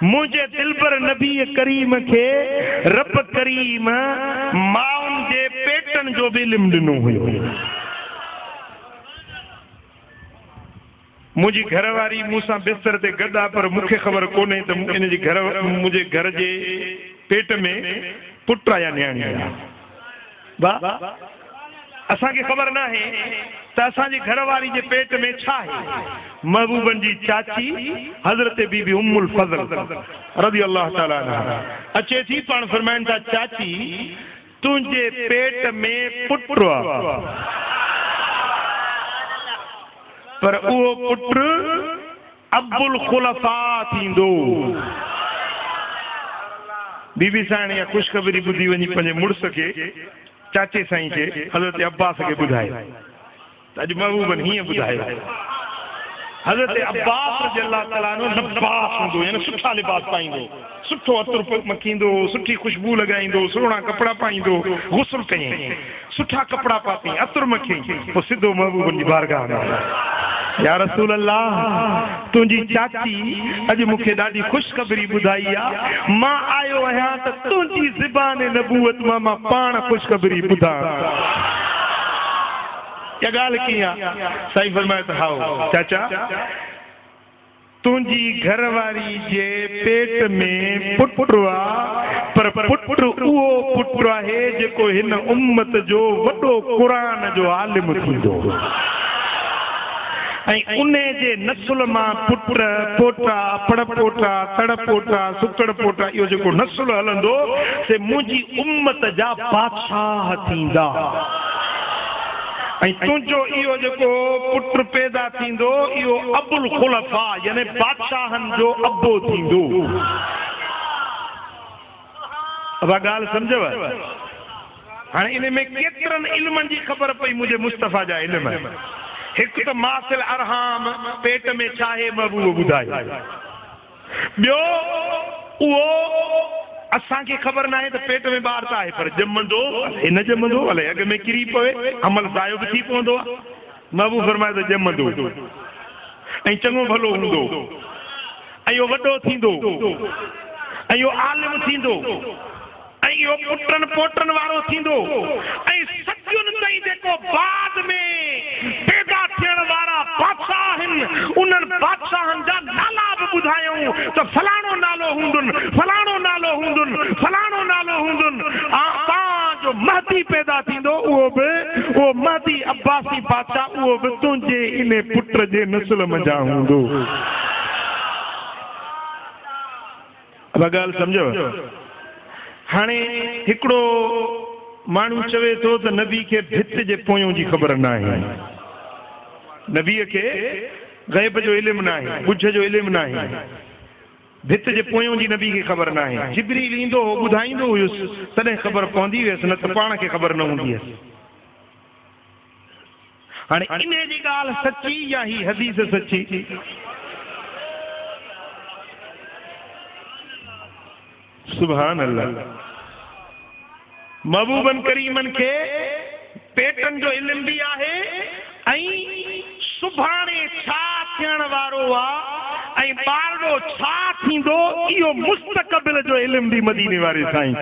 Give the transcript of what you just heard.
मुझे दिलबर नबी करीम के रब करीम माउन जे पेटन जो भी इल्म दिनो हुयो। मुझी घरवारी मूसा बिस्तर ते गदा पर मुखे खबर कोने त इन जी घर मुझे घर जे पेट में पुट आया न्याणी आया। वाह असा के खबर ना है त असा जी घरवारी जे पेट में छा है। महबूबन जी चाची हजरत बीबी उम्मुल फजल रज़ी अल्लाह ताला अन्हा अचे थी पान फरमाइन था चाची तुझे पेट में पुट आ पर वो पुट अब्बुल खुलफा थींदो। बीबी साण या खुशखबरी बुधी वनी पंजे मुड़स के चाचे साईं के हजरत अब्बास के बुधाए अज महबूबन ही बुधाए हजरत अब्बास रज़ियल्लाहु ताला अन्हु लबास हुंदो यानी सुठा लिबास पाईंदो सुठो अतर मखींदो सुठी खुशबू लगाईंदो सुहिणा कपड़ा पाईंदो गुस्ल कयईं सुठा कपड़ा पाती अतर मखी पोइ सिधो महबूबन जी बारगाह में या रसूल अल्लाह तुझी चाची अज मुखे ॾाढी खुशखबरी बुधाई आ मां आयो आहियां त तुझी ज़बान नबूवत मां पाण खुशखबरी बुधा। या गाल किया साईं फरमाए त हाओ चाचा तुझी घरवारी जे पेट में पुट आ पर पुट उहो पुट आहे जेको हिन उम्मत जो वॾो क़ुरान जो आलिम थींदो। उन्हे जे नस्ल मां पुट पोटा पड़पोटा तड़पोटा सुकड़ पोटा यो जो नस्ल हलंदो से मुझी उम्मत जा बादशाह थींदा। तुझो इहो जेको पुट पैदा थींदो इहो अबुल खुलफा यानी बादशाहन जो अबो थींदो। अब गाल समझव हाणे इन में केतरन इल्मन जी खबर पई मुझे मुस्तफा जा इल्म एक तो मासिल अरहाम पेट में चाहे महबूब बुधाई बियो वो असा के खबर ना है तो पेट में बाहर है पर जमंदो इन जमंदो अले अग में किरी पवे अमल जायो भी थी पवंदो महबूब फरमाए तो जमंदो ऐं चंगो भलो हुंदो ऐं यो वडो थींदो ऐं यो आलिम थींदो ऐं यो पुटन पोटन वारो थींदो ऐं सचुन ताईं जेको बाद में पैदा थियण वारा बादशाह आहिनि उन्हनि बादशाहनि जा नाला बि ॿुधायूं त फलाणो नालो हूंदुनि फलाणो नालो हूंदुनि फलाणो नालो हूंदुनि तव्हांजो महदी पैदा थींदो उहो महदी अब्बासी बादशाह उहो बि तुंहिंजे इन पुट जे नस्ल मंझां हूंदो। अब ॻाल्हि सम्झो हाणे हिकिड़ो माण्हू चवे थो त नबी खे भित जे पोयों जी ख़बर न आहे नबीअ खे ग़ैब जो इल्मु न आहे ॿुझ जो इल्मु न आहे भित जे पोयों जी नबी खे ख़बर न आहे जिब्रील ईंदो हो ॿुधाईंदो हुयुसि तॾहिं ख़बर पवंदी हुयसि न त पाण खे ख़बर न हूंदी हुयसि। हाणे इन जी ॻाल्हि सची या ही हदीस सची सुभान अल्लाह। महबूबन करीमन के पेटन जो इल्म भी आहे ऐं सुभाणे छा थियण वारो आ ऐं ॿारड़ो छा थींदो इहो मुस्तक़बिल जो इल्म भी मदीने वारे साईं